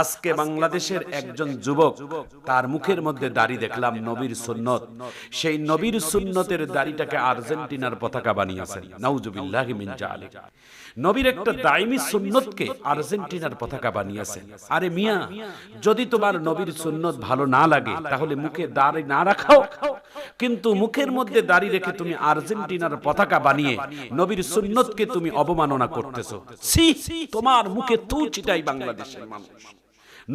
আজকে বাংলাদেশের একজন যুবক, তার মুখের মধ্যে দাড়ি দেখলাম নবীর সুন্নত। সেই নবীর সুন্নতের দাড়িটাকে আর্জেন্টিনার পতাকা বানিয়েছেন। নাউজুবিল্লাহি মিন জালিক। নবীর একটা দাইমি সুন্নতকে আর্জেন্টিনার পতাকা বানিয়েছেন। আরে মিয়া, যদি তোমার নবীর সুন্নত ভালো না লাগে তাহলে মুখে দাড়ি না রাখাও, কিন্তু মুখের মধ্যে দাড়ি রেখে তুমি আর্জেন্টিনার পতাকা বানিয়ে নবীর সুন্নতকে তুমি অবমাননা করতেছো। ছি, তোমার মুখে তু ছিটাই বাংলাদেশের মানুষ।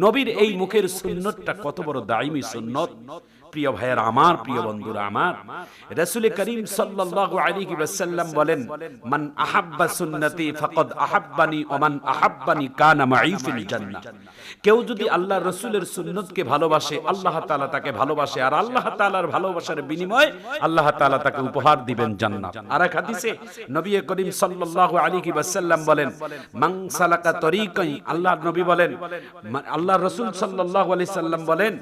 নবীর এই মুখের সুন্নতটা কত বড় দাইমি সুন্নত। প্রিয় ভাইয়েরা আমার, প্রিয় বন্ধুরা আমার, রাসূল করিম সাল্লাল্লাহু আলাইহি ওয়াসাল্লাম বলেন, মান আহাব্বা সুন্নতি ফাকাদ আহাব্বানি ওয়া মান আহাব্বানি কানা মাই ফিল জান্নাহ। কেউ যদি আল্লাহর রাসূলের সুন্নতকে ভালোবাসে, আল্লাহ তাআলা তাকে ভালোবাসে, আর আল্লাহ তাআলার ভালোবাসার বিনিময়ে আল্লাহ তাআলা তাকে উপহার দিবেন জান্নাত। আর এক হাদিসে নবী করিম সাল্লাল্লাহু আলাইহি ওয়াসাল্লাম বলেন, মান সালাকা তরিকান, আল্লাহর নবী বলেন, আল্লাহর রাসূল সাল্লাল্লাহু আলাইহি সাল্লাম বলেন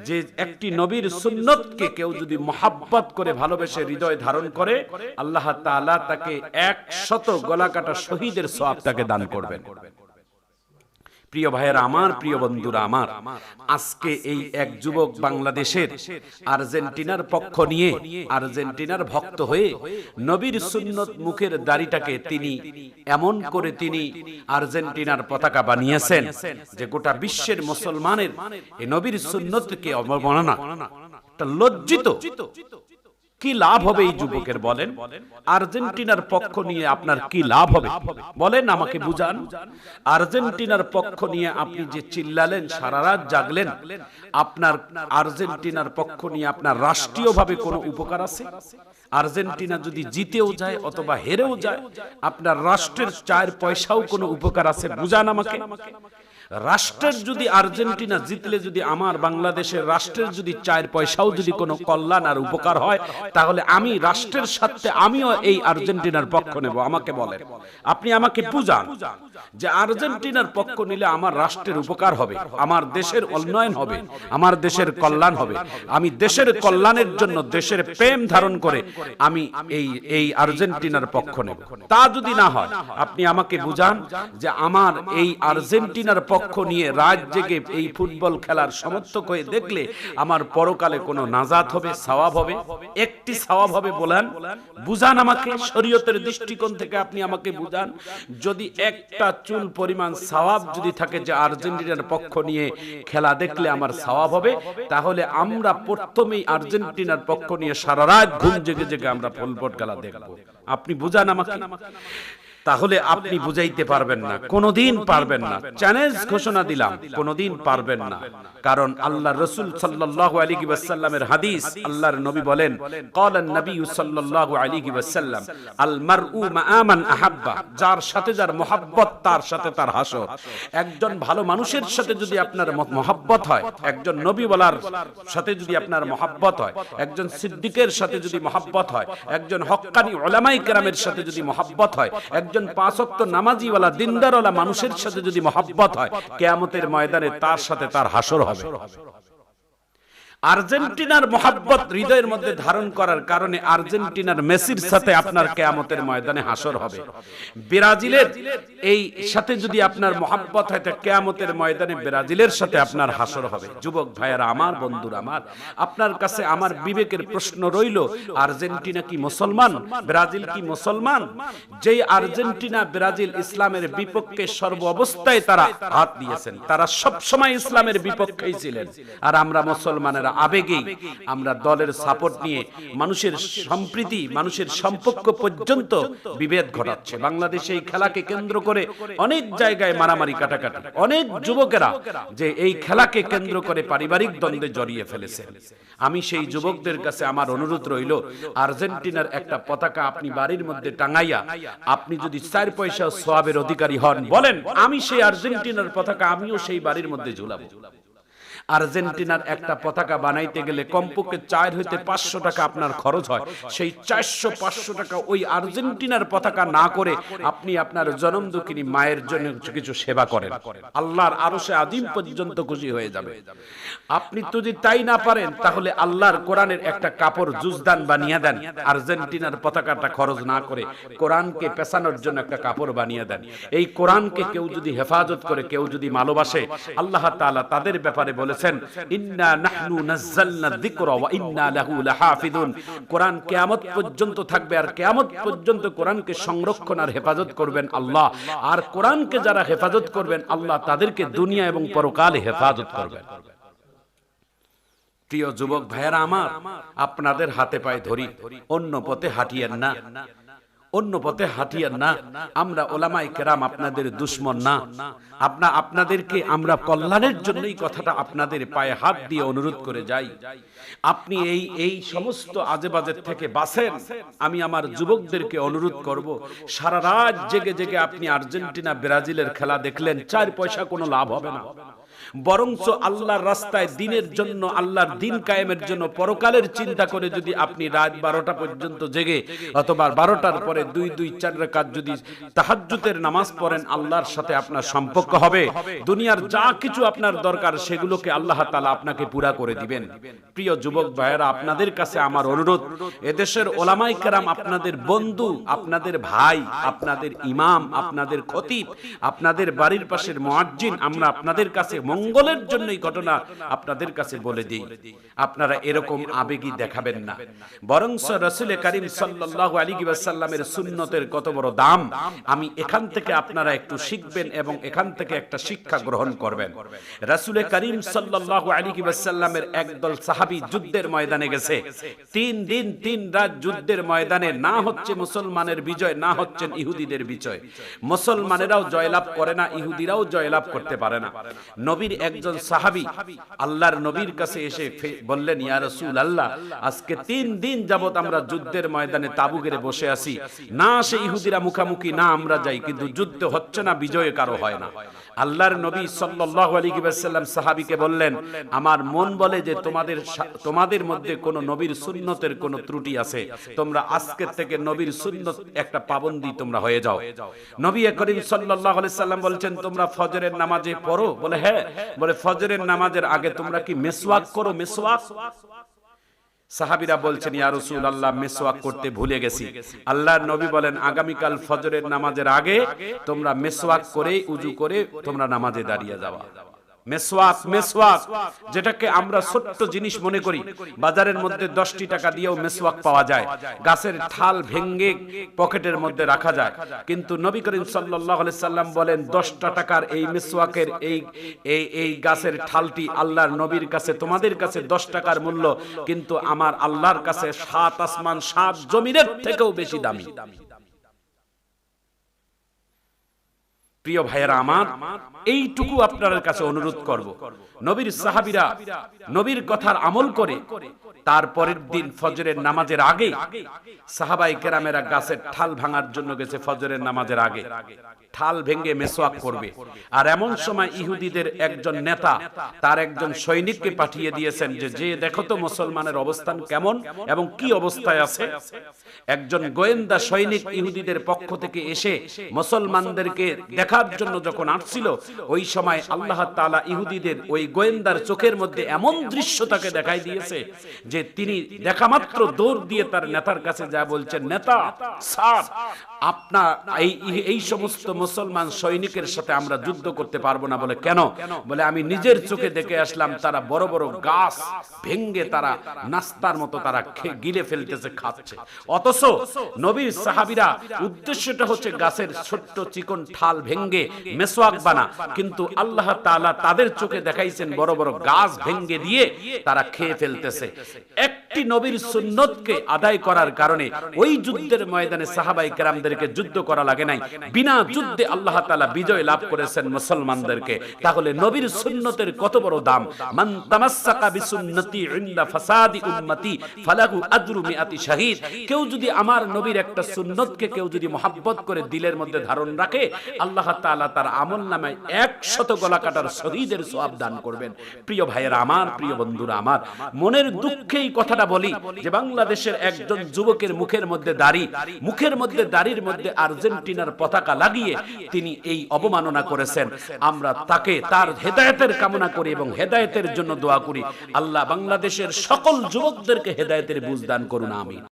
যে একটি নবীর সুন্নতকে কেউ যদি মহব্বত করে ভালোবেসে হৃদয়ে ধারণ করে, আল্লাহ তাআলা তাকে 100 গলাকাটা শহীদের সওয়াব তাকে দান করবেন। প্রিয় ভাইয়েরা আমার, প্রিয় বন্ধুরা আমার, আজকে এই এক যুবক বাংলাদেশের আর্জেন্টিনার পক্ষ নিয়ে আর্জেন্টিনার ভক্ত হয়ে নবীর সুন্নত মুখের দাড়িটাকে তিনি এমন করে তিনি আর্জেন্টিনার পতাকা বানিয়েছেন যে গোটা বিশ্বের মুসলমানের এই নবীর সুন্নতকে অবমাননা, এটা লজ্জিত। কি লাভ হবে এই যুবকের বলেন? আর্জেন্টিনার পক্ষ নিয়ে আপনার কি লাভ হবে বলেন, আমাকে বুঝান। আর্জেন্টিনার পক্ষ নিয়ে আপনি যে চিল্লালেন, সারা রাত জাগলেন, আপনার আর্জেন্টিনার পক্ষ নিয়ে আপনার রাষ্ট্রীয়ভাবে কোনো উপকার আছে? আর্জেন্টিনা যদি জিতেও যায় অথবা হেরেও যায়, আপনার রাষ্ট্রের 4 পয়সাও কোনো উপকার আছে? বুঝান আমাকে। রাষ্ট্রের যদি আর্জেন্টিনা জিতলে যদি আমার বাংলাদেশের রাষ্ট্রের যদি 4 পয়সাও যদি কোনো কল্যাণ আর উপকার হয়, তাহলে আমি রাষ্ট্রের সাথে আমিও এই আর্জেন্টিনার পক্ষ নেব। আমাকে বলেন, আপনি আমাকে বুঝান যে আর্জেন্টিনার পক্ষ নিলে আমার রাষ্ট্রের উপকার হবে, আমার দেশের উন্নয়ন হবে, আমার দেশের কল্যাণ হবে। আমি দেশের কল্যাণের জন্য দেশের প্রেম ধারণ করে আমি এই আর্জেন্টিনার পক্ষ নেব। তা যদি না হয়, আপনি আমাকে বুঝান যে আমার এই আর্জেন্টিনার পক্ষ নিয়ে রাত জেগে এই ফুটবল খেলার সমর্থক হয়ে দেখলে আমার পরকালে কোনো নাজাত হবে, সওয়াব হবে? একটি সওয়াব হবে? বলেন, বুঝান আমাকে। শরীয়তের দৃষ্টিকোণ থেকে আপনি আমাকে বুঝান। যদি একটা চুল পরিমাণ সওয়াব যদি থাকে যে আর্জেন্টিনার পক্ষ নিয়ে খেলা দেখলে আমার সওয়াব হবে, তাহলে আমরা প্রথমেই আর্জেন্টিনার পক্ষ নিয়ে সারা রাত ঘুম জেগে জেগে আমরা ফুটবল খেলা দেখব। আপনি বুঝান আমাকে। তাহলে আপনি বুঝাইতে পারবেন না, কোনদিন পারবেন না। চ্যালেঞ্জ ঘোষণা দিলাম, কোনদিন পারবেন না। কারণ আল্লাহর রাসূল সাল্লাল্লাহু আলাইহি ওয়াসাল্লামের হাদিস, আল্লাহর নবী বলেন, ক্বালান নবী সাল্লাল্লাহু আলাইহি ওয়াসাল্লাম, আল মারউ মা মান আহাব্বা, যার সাথে যার মহব্বত তার সাথে তার হাসর। একজন ভালো মানুষের সাথে যদি আপনার মহব্বত হয়, একজন নবীওয়ালার সাথে যদি আপনার মহব্বত হয়, একজন সিদ্দিকের সাথে যদি মহব্বত হয়, একজন হক্কানি উলামায়ে কেরামের সাথে যদি মহব্বত হয়, একজন 5 ওয়াক্ত নামাজিওয়ালা দিনদারওয়ালা মানুষের সাথে যদি মহব্বত হয়, কিয়ামতের ময়দানে তার সাথে তার হাসর হবে। আর্জেন্টিনার মহব্বত হৃদয়ের মধ্যে ধারণ করার কারণে আর্জেন্টিনার মেসির সাথে আপনার কিয়ামতের ময়দানে হাসর হবে। ব্রাজিলের এই সাথে যদি আপনার মহব্বত হয়, তা কিয়ামতের ময়দানে ব্রাজিলের সাথে আপনার হাসর হবে। যুবক ভাইয়েরা আমার, বন্ধুরা আমার, আপনার কাছে আমার বিবেকের প্রশ্ন রইল, আর্জেন্টিনা কি মুসলমান? ব্রাজিল কি মুসলমান? যেই আর্জেন্টিনা ব্রাজিল ইসলামের বিপক্ষে সর্ব অবস্থায় তারা হাত দিয়েছেন, তারা সব সময় ইসলামের বিপক্ষেই ছিলেন। আর আমরা মুসলমানেরা আবেগেই আমরা দলের সাপোর্ট নিয়ে মানুষের সম্প্রীতি, মানুষের সম্পর্ক পর্যন্ত বিভেদ ঘটাচ্ছে। বাংলাদেশে এই খেলাকে কেন্দ্র করে অনেক জায়গায় মারামারি কাটাকাটি, অনেক যুবকেরা যে এই খেলাকে কেন্দ্র করে পারিবারিক দ্বন্দ্বে জড়িয়ে ফেলেছে। আমি সেই যুবকদের কাছে আমার অনুরোধ রইল, আর্জেন্টিনার একটা পতাকা আপনি বাড়ির মধ্যে টাঙাইয়া আপনি যদি 4 পয়সা সওয়াবের অধিকারী হন, বলেন আমি সেই আর্জেন্টিনার পতাকা আমিও সেই বাড়ির মধ্যে ঝুলাবো। আর্জেন্টিনার একটা পতাকা বানাইতে গেলে কমপক্ষে 4 হইতে 500 টাকা আপনার খরচ হয়। সেই 400-500 টাকা ওই আর্জেন্টিনার পতাকা না করে আপনি আপনার জনম দুঃখিনী মায়ের জন্য কিছু সেবা করেন, আল্লাহর আরশে আজিম পর্যন্ত খুশি হয়ে যাবে। আপনি যদি তাই না পারেন তাহলে আল্লাহর কোরআনের একটা কাপড় জুজদান বানিয়ে দেন, আর্জেন্টিনার পতাকাটা খরচ না করে কোরআনকে পেছানোর জন্য একটা কাপড় বানিয়ে দেন। এই কোরআনকে কেউ যদি হেফাজত করে, কেউ যদি ভালোবাসে, আল্লাহ তাআলা তাদের ব্যাপারে বলেছেন ইন্না নাহনু নাযালনা যিকরা ওয়া ইন্না লাহু লাহাফিজুন। কোরআন কিয়ামত পর্যন্ত থাকবে, আর কিয়ামত পর্যন্ত কোরআনকে সংরক্ষণ আর হেফাজত করবেন আল্লাহ। আর কোরআনকে যারা হেফাজত করবেন আল্লাহ তাদেরকে দুনিয়া এবং পরকালে হেফাজত করবেন। প্রিয় যুবক ভাইয়েরা আমার, আপনাদের হাতে পায়ে ধরি, অন্য পথে হাঁটিয়েন না, অন্য পথে হাঁটিয়েন না। আমরা ওলামায়ে কেরাম আপনাদের দুশমন না। আপনাদেরকে আমরা কল্যাণের জন্যই কথাটা আপনাদের পায়ে হাত দিয়ে অনুরোধ করে যাই। আপনি এই সমস্ত আজেবাজের থেকে বাঁচেন। আমি আমার যুবকদেরকে অনুরোধ করব, সারা রাত জেগে জেগে আপনি আর্জেন্টিনা ব্রাজিলের খেলা দেখলেন, 4 পয়সা কোনো লাভ হবে না। বরঞ্চ আল্লাহর রাস্তায় দিনের জন্য, আল্লাহর দিন কায়েমের জন্য, পরকালের চিন্তা করে যদি আপনি রাত 12টা পর্যন্ত জেগে অথবা 12টার পরে 2-4 রাকাত যদি তাহাজ্জুদের নামাজ পড়েন, আল্লাহর সাথে আপনার সম্পর্ক হবে। দুনিয়ার যা কিছু আপনার দরকার সেগুলোকে আল্লাহ তাআলা আপনাকে পুরা করে দিবেন। প্রিয় যুবক ভাইয়েরা, আপনাদের কাছে আমার অনুরোধ, এদেশের ওলামায়ে কেরাম আপনাদের বন্ধু, আপনাদের ভাই, আপনাদের ইমাম, আপনাদের খতিব, আপনাদের বাড়ির পাশের মুয়াজ্জিন। আমরা আপনাদের কাছে মঙ্গলের জন্য এই ঘটনা আপনাদের কাছে বলে দিই। আপনারা এরকম আবেগী দেখাবেন না, বরং রাসূল করিম সাল্লাল্লাহু আলাইহি ওয়াসাল্লামের সুন্নতের কত বড় দাম আমি এখান থেকে আপনারা একটু শিখবেন এবং এখান থেকে একটা শিক্ষা গ্রহণ করবেন। রাসূল করিম সাল্লাল্লাহু আলাইহি ওয়াসাল্লামের একদল সাহাবী যুদ্ধের ময়দানে গেছে। 3 দিন 3 রাত যুদ্ধের ময়দানে, না হচ্ছে মুসলমানের বিজয়, না হচ্ছেন ইহুদিদের বিজয়। মুসলমানেরাও জয়লাভ করে না, ইহুদিরাও জয়লাভ করতে পারে না। নবীর একজন সাহাবী আল্লাহর নবীর কাছে এসে বললেন, ইয়া রাসূলুল্লাহ, আজকে 3 দিন যাবত আমরা যুদ্ধের ময়দানে তাবু গেড়ে বসে আছি, না সে ইহুদিরা মুখামুখি, না আমরা যাই, কিন্তু যুদ্ধ হচ্ছে না, বিজয় কারো হয় না। আল্লাহর নবী সাল্লাল্লাহু আলাইহি ওয়াসাল্লাম সাহাবীকে বললেন, আমার মন বলে যে তোমাদের মধ্যে কোন নবীর সুন্নতের কোন ত্রুটি আছে, তোমরা আজকের থেকে নবীর সুন্নত একটা পাবন্দী তোমরা হয়ে যাও। নবী করিম সাল্লাল্লাহু আলাইহি সাল্লাম বলছেন, তোমরা ফজরের নামাজে পড়ো? বলে হ্যাঁ। বলে ফজরের নামাজের আগে তোমরা কি মিসওয়াক করো? মিসওয়াক? সাহাবীরা বলছেন, ইয়া রাসূলুল্লাহ, মিসওয়াক করতে ভুলে গেছি। আল্লাহর নবী বলেন, আগামীকাল ফজরের নামাজের আগে তোমরা মিসওয়াক করে উযু করে তোমরা নামাজে দাঁড়িয়ে যাওয়া। মেসওয়াক, মেসওয়াক যেটাকে আমরা ছোট্ট জিনিস মনে করি, বাজারের মধ্যে 10টি টাকা দিয়েও মেসওয়াক পাওয়া যায়, গাছের ঠাল ভেঙে পকেটের মধ্যে রাখা যায়। কিন্তু নবী করিম সাল্লাল্লাহু আলাইহি সাল্লাম বলেন, 10টা টাকার এই মেসওয়াকের এই গাছের ঠালটি আল্লাহর নবীর কাছে, তোমাদের কাছে 10 টাকার মূল্য, কিন্তু আমার আল্লাহর কাছে 7 আসমান 7 জমিনের থেকেও বেশি দামি। প্রিয় ভাইয়েরা আমার, এইটুকু আপনাদের কাছে অনুরোধ করব, নবীর সাহাবীরা নবীর কথার আমল করে তারপরের দিন ফজরের নামাজের আগে সাহাবায়ে কেরামেরা গাছের ঠাল ভাঙার জন্য গেছে। ফজরের নামাজের আগে ঠাল ভেঙে মেসওয়াক করবে। আর এমন সময় ইহুদিদের একজন নেতা তার একজন সৈনিককে পাঠিয়ে দিয়েছেন যে দেখো তো মুসলমানের অবস্থান কেমন এবং কি অবস্থায় আছে। একজন গোয়েন্দা সৈনিক ইহুদিদের পক্ষ থেকে এসে মুসলমানদেরকে দেখার জন্য যখন আসছিল, ওই সময় আল্লাহ তাআলা ইহুদিদের ওই গোয়েন্দার চোখের মধ্যে এমন দৃশ্য তাকে দেখাই দিয়েছে যে তিনি দেখা মাত্র দৌড় দিয়ে তার নেতার কাছে যা বলছেন, নেতা স্যার, আপনার এই সমস্ত মুসলমান সৈনিকের সাথে আমরা যুদ্ধ করতে পারবো না। বলে কেন? বলে আমি নিজের চোখে দেখে আসলাম, তারা বড় বড় গাছ ভেঙ্গে তারা নাস্তার মতো তারা গিলে ফেলতেছে, খাচ্ছে। অথচ নবীর সাহাবীরা উদ্দেশ্যটা হচ্ছে গাছের ছোট্ট চিকন ঠাল ভেঙ্গে মেসওয়াক বানা, কিন্তু আল্লাহ তাআলা তাদের চোখে দেখাইছেন বড় বড় গাছ ভেঙ্গে দিয়ে তারা খেয়ে ফেলতেছে। একটি নবীর সুন্নতকে আদায় করার কারণে ওই যুদ্ধের ময়দানে সাহাবায়ে কেরামদেরকে যুদ্ধ করা লাগে নাই। বিনা যুদ্ধ যুদ্ধে আল্লাহ তাআলা বিজয় লাভ করেছেন মুসলমানদেরকে, তাহলে নবীর সুন্নতের কত বড় দাম। মান তামাসসাকা বিসুন্নতি ইনদা ফাসাদি উম্মতি ফালাহু আজরু মিআতি শাহীদ। কেউ যদি আমার নবীর একটা সুন্নতকে কেউ যদি মহব্বত করে দিলের মধ্যে ধারণ রাখে, আল্লাহ তাআলা তার আমলনামায় 100 গলা কাটার শহীদের সওয়াব দান করবেন। প্রিয় ভাইয়েরা আমার, প্রিয় বন্ধুরা আমার, মনের দুঃখে এই কথাটা বলি যে বাংলাদেশের একজন যুবকের মুখের মধ্যে দাড়ি, মুখের মধ্যে দাড়ির মধ্যে আর্জেন্টিনার পতাকা লাগিয়ে তিনি এই অবমাননা করেছেন। আমরা তাকে তার হেদায়েতের কামনা করি এবং হেদায়েতের জন্য দোয়া করি। আল্লাহ বাংলাদেশের সকল যুবকদেরকে হেদায়েতের বুঝ দান করুন, আমিন।